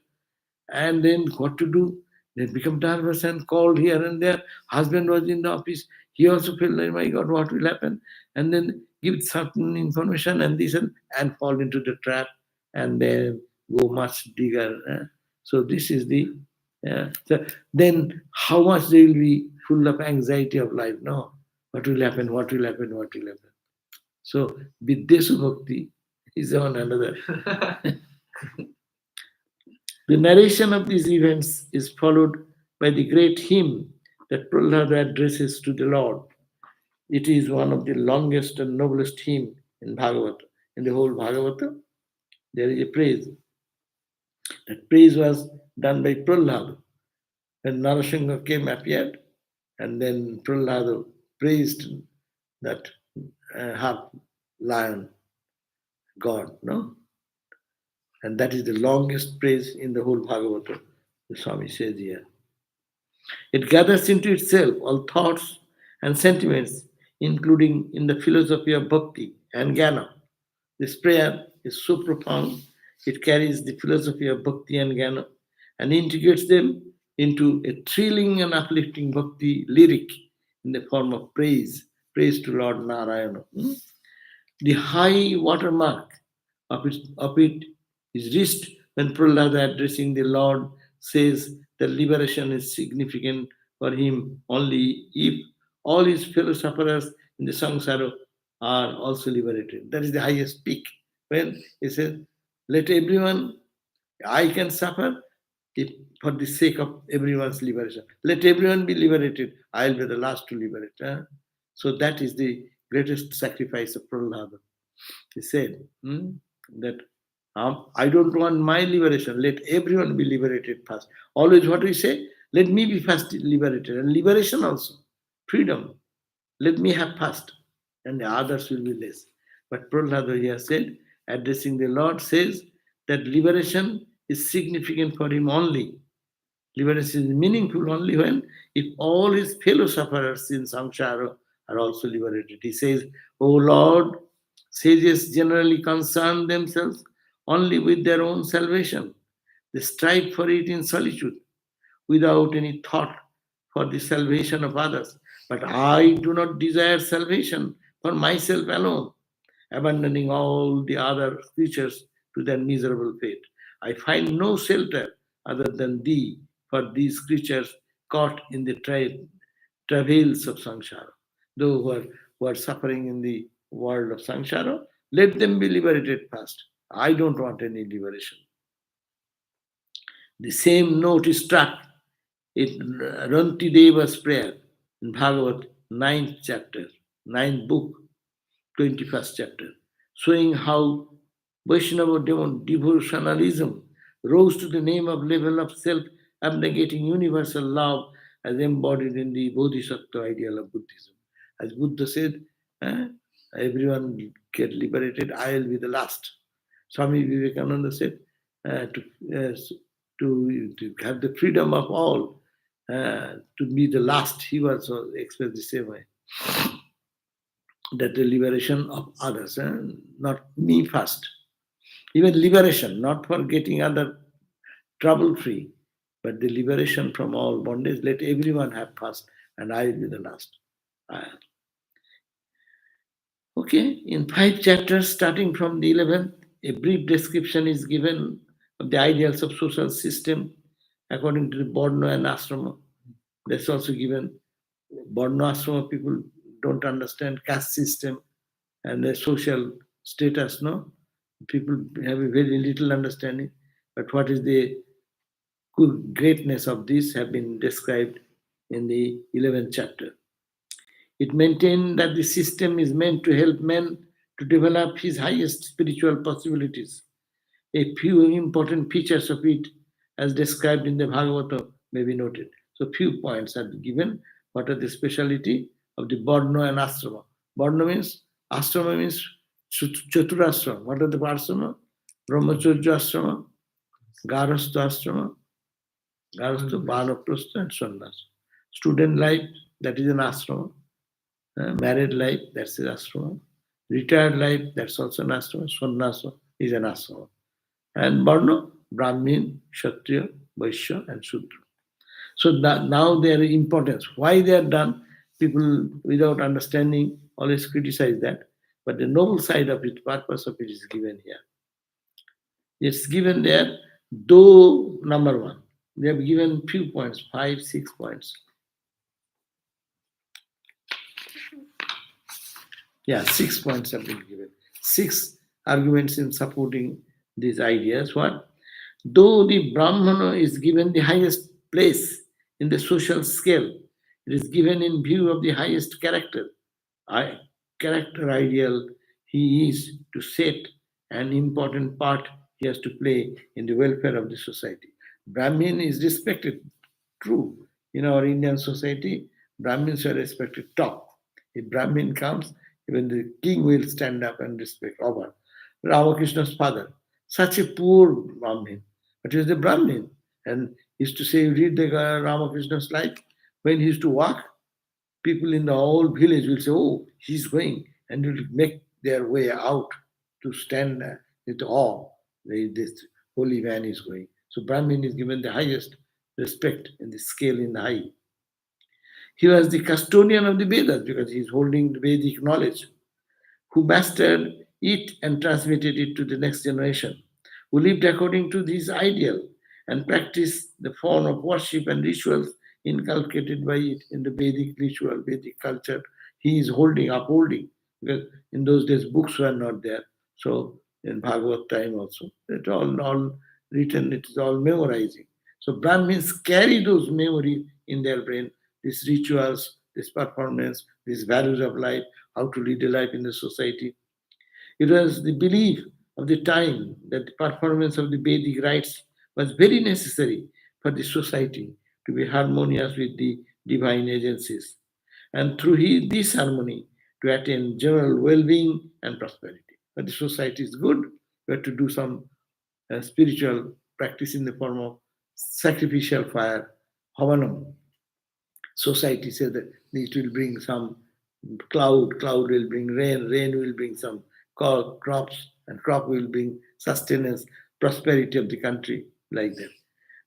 And then what to do? They become nervous and called here and there. Husband was in the office. He also felt like, my God, what will happen? And then give certain information and this and fall into the trap and then go much bigger. So this is the so then how much they will be full of anxiety of life. No, what will happen? What will happen? What will happen? So Viddesha Bhakti is on another. The narration of these events is followed by the great hymn that Prahlada addresses to the Lord. It is one of the longest and noblest hymn in Bhagavatam. In the whole Bhagavatam, there is a praise. That praise was done by Prahlada. When Narasingha came appeared, and then Prahlada praised that half lion God, no? And that is the longest praise in the whole Bhagavatam. the Swami says here. It gathers into itself all thoughts and sentiments, including in the philosophy of bhakti and jnana. This prayer is so profound, it carries the philosophy of bhakti and jnana and integrates them into a thrilling and uplifting bhakti lyric in the form of praise to Lord Narayana. The high watermark of it is reached when Prahlada, addressing the Lord, says that liberation is significant for him only if all his fellow sufferers in the samsara are also liberated. That is the highest peak. When he says, let everyone, I can suffer if for the sake of everyone's liberation. Let everyone be liberated. I'll be the last to liberate. So that is the greatest sacrifice of Prahlada. He said that I don't want my liberation. Let everyone be liberated first. Always what we say, let me be first liberated. And liberation also, freedom. Let me have first, and the others will be less. But Prahlada here said, addressing the Lord, says that liberation is significant for him only. Liberation is meaningful only when if all his fellow sufferers in samsara are also liberated. He says, O Lord, sages generally concern themselves only with their own salvation. They strive for it in solitude without any thought for the salvation of others. But I do not desire salvation for myself alone, abandoning all the other creatures to their miserable fate. I find no shelter other than thee for these creatures caught in the travails of samsara. Those who are suffering in the world of samsara, let them be liberated first. I don't want any liberation. The same note is struck in Rantideva's prayer in Bhagavad 9th chapter, 9th book, 21st chapter, showing how Vaishnava devotionalism rose to the name of level of self-abnegating universal love as embodied in the Bodhisattva ideal of Buddhism. As Buddha said, everyone get liberated, I will be the last. Swami Vivekananda said, to have the freedom of all, to be the last, he was expressed the same way. That the liberation of others, not me first. Even liberation, not for getting other trouble free, but the liberation from all bondage. Let everyone have first, and I will be the last. Okay, in 5 chapters, starting from the 11th, a brief description is given of the ideals of social system according to the Varna and Ashrama. That's also given. Varna Ashrama people don't understand caste system and the social status, no? People have a very little understanding. But what is the good greatness of this have been described in the 11th chapter. It maintained that the system is meant to help man to develop his highest spiritual possibilities. A few important features of it, as described in the Bhagavatam, may be noted. So few points are given. What are the speciality of the Varna and Ashrama? Varna means, Ashrama means Chaturashrama. What are the ashrama? Brahmacharya Ashrama, Garastha Ashrama, Garastha, Banaprastha and Sannyas. Student life, that is an ashrama. Married life, that's an ashrama. Retired life, that's also an ashrama. Sannyasa is an ashrama. And Varna, Brahmin, Kshatriya, Vaishya, and Shudra. So that now their importance, why they are done, people without understanding always criticize that. But the noble side of it, purpose of it is given here. It's given there, though number 1. They have given few points, 5, 6 points. Yeah, 6 points have been given. 6 arguments in supporting these ideas. What? Though the Brahmana is given the highest place in the social scale, it is given in view of the highest character ideal he is to set an important part he has to play in the welfare of the society. Brahmin is respected, true. In our Indian society, Brahmins are respected top. If Brahmin comes, even the king will stand up and respect over. Ramakrishna's father, such a poor Brahmin, but he was a Brahmin, and He used to say, read the Ramakrishna's life. When he used to walk, people in the whole village will say, oh, he's going, and will make their way out to stand with awe. This holy man is going. So Brahmin is given the highest respect in the scale in the high. He was the custodian of the Vedas because he is holding the Vedic knowledge, who mastered it and transmitted it to the next generation, who lived according to this ideal and practiced the form of worship and rituals inculcated by it in the Vedic ritual, Vedic culture. He is upholding, because in those days books were not there. So in Bhagavad time also, it's all written, it is all memorizing. So Brahmins carry those memories in their brain, these rituals, this performance, these values of life, how to lead a life in the society. It was the belief of the time that the performance of the Vedic rites was very necessary for the society to be harmonious with the divine agencies, and through this harmony to attain general well-being and prosperity. But the society is good, we have to do some spiritual practice in the form of sacrificial fire, havanam. Society says that it will bring some cloud will bring rain will bring some crops, and crop will bring sustenance, prosperity of the country, like that.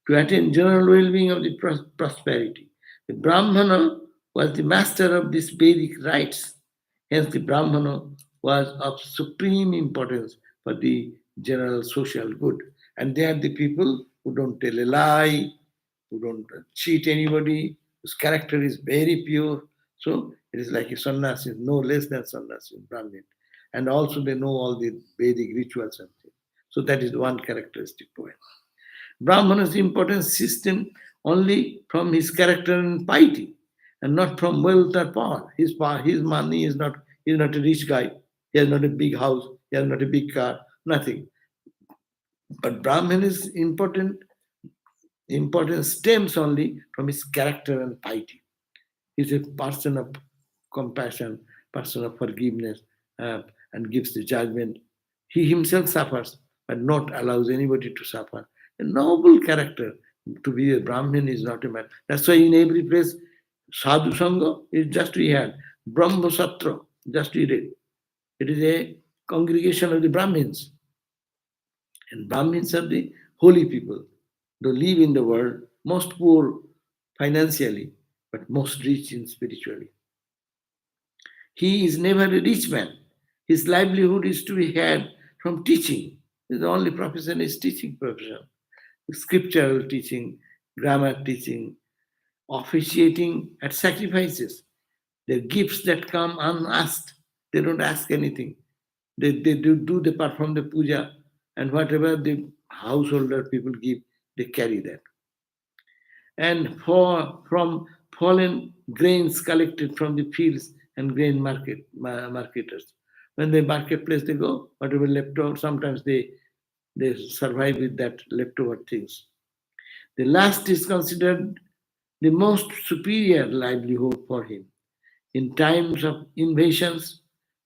To attain general well-being of the prosperity. The Brahmana was the master of these Vedic rites. Hence, the Brahmana was of supreme importance for the general social good. And they are the people who don't tell a lie, who don't cheat anybody, whose character is very pure. So it is like a sannyasi, no less than sannyasi, Brahmin. And also they know all the Vedic rituals and things. So that is one characteristic point. Brahmana's important system only from his character and piety, and not from wealth or power. His money is not, he's not a rich guy. He has not a big house. He has not a big car. Nothing. But Brahman is important. Importance stems only from his character and piety. He's a person of compassion, person of forgiveness, and gives the judgment. He himself suffers, but not allows anybody to suffer. A noble character. To be a Brahmin is not a man. That's why in every place, Sadhu Sangha is just we had. Brahma Satra, just we read. It is a congregation of the Brahmins. And Brahmins are the holy people. They live in the world, most poor financially, but most rich in spiritually. He is never a rich man. His livelihood is to be had from teaching. The only profession is teaching profession. Scriptural teaching, grammar teaching, officiating at sacrifices. The gifts that come unasked. They don't ask anything. They perform the puja, and whatever the householder people give, they carry that. And from fallen grains collected from the fields and grain marketers. When they marketplace they go, whatever left over, sometimes they survive with that leftover things. The last is considered the most superior livelihood for him. In times of invasions,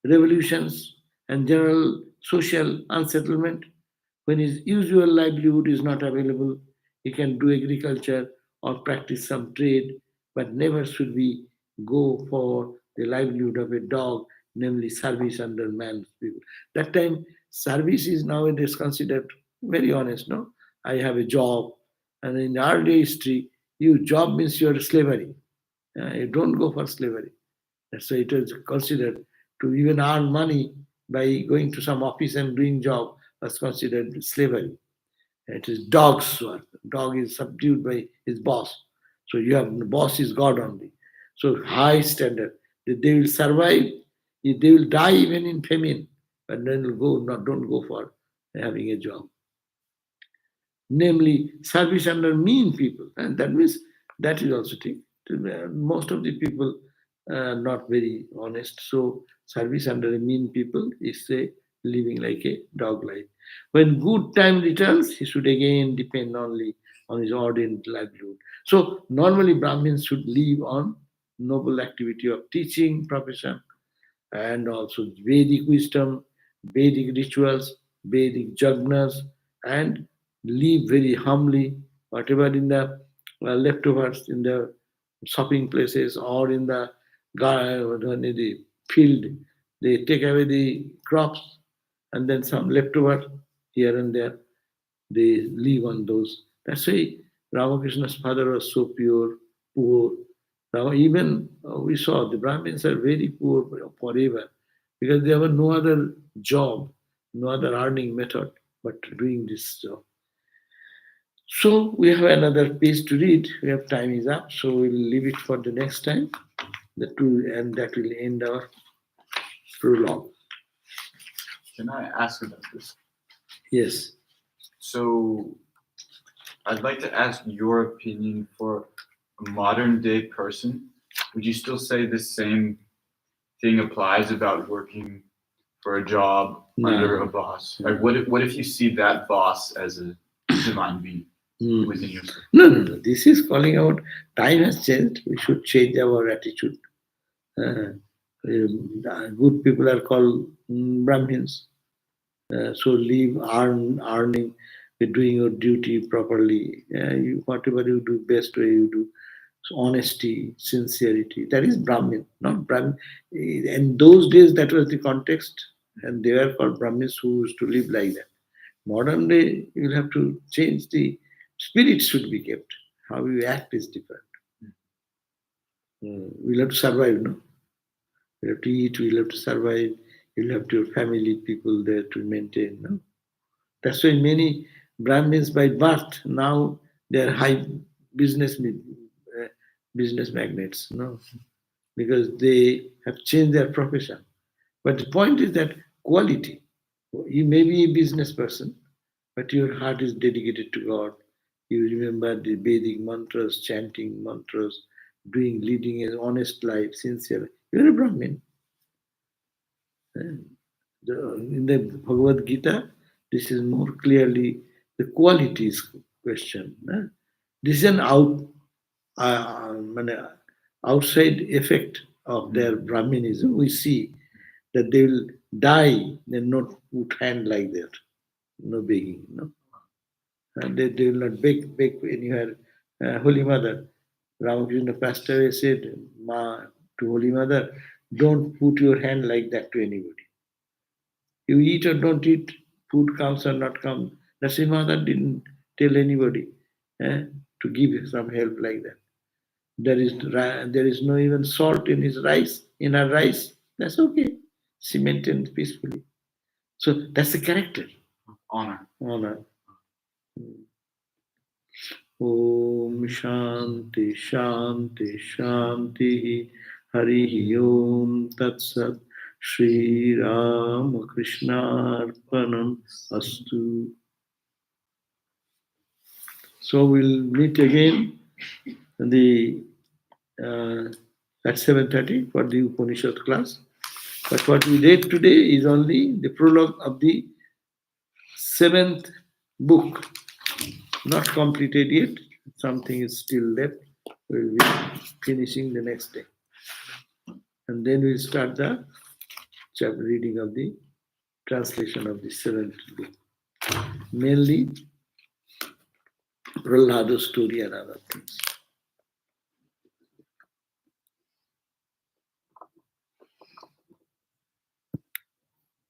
revolutions, and general social unsettlement, when his usual livelihood is not available, he can do agriculture or practice some trade, but never should we go for the livelihood of a dog, namely service under man's people. That time, service is nowadays considered very honest, no? I have a job, and in early history, job means you're slavery. You don't go for slavery. So it was considered to even earn money by going to some office and doing job was considered slavery. It is dog's work. Dog is subdued by his boss. So you have the boss is God only. So high standard. They will survive. They will die even in famine, but then don't go for having a job. Namely, service under mean people, and that means that is also true. Most of the people not very honest. So service under a mean people is a living like a dog life. When good time returns, he should again depend only on his ordained livelihood. So normally Brahmins should live on noble activity of teaching profession, and also Vedic wisdom, Vedic rituals, Vedic jagnas, and live very humbly whatever in the leftovers in the shopping places or in the the field, they take away the crops and then some leftover here and there, they live on those. That's why Ramakrishna's father was so pure, poor. Now even we saw the Brahmins are very poor forever because they have no other job, no other earning method but doing this job. So we have another page to read. We have time is up, so we'll leave it for the next time. That will end our prologue. Can I ask about this? Yes. So, I'd like to ask your opinion for a modern day person. Would you still say the same thing applies about working for a job No. under a boss? Like, what if you see that boss as a divine being within yourself? No. This is calling out. Time has changed. We should change our attitude. Good people are called Brahmins. So leave earning, doing your duty properly. Whatever you do, best way you do. So honesty, sincerity. That is Brahmin, not Brahmin. In those days, that was the context, and they were called Brahmins who used to live like that. Modern day, you will have to change the spirit should be kept. How you act is different. We'll have to survive, no? We'll have to eat, we'll have to survive, you'll have your family, people there to maintain, no? That's why many Brahmins by birth, now they're high business magnates, no? Because they have changed their profession. But the point is that quality. You may be a business person, but your heart is dedicated to God. You remember the Vedic mantras, chanting mantras, leading an honest life, sincere. You're a Brahmin. In the Bhagavad Gita, this is more clearly the qualities question. This is an outside effect of their Brahminism. We see that they will die, they not put hand like that, no begging, no. And they will not beg anywhere. Holy Mother, Ramakrishna pastor said, Ma, to Holy Mother, don't put your hand like that to anybody. You eat or don't eat, food comes or not come. Narasimha Mother didn't tell anybody to give some help like that. There is no even salt in his rice, in her rice. That's okay. She maintained peacefully. So that's the character. Honor. Om Shanti Shanti Shanti Hari Om Tat Sat Shri Ram Krishna Arpanam Astu. So we'll meet again at 7:30 for the Upanishad class. But what we read today is only the prologue of the 7th book, not completed yet. Something is still left. We'll be finishing the next day. And then we'll start the chapter reading of the translation of the 7th book. Mainly Prahlada's story and other things.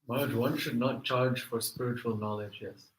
Maharaj, one should not charge for spiritual knowledge, yes.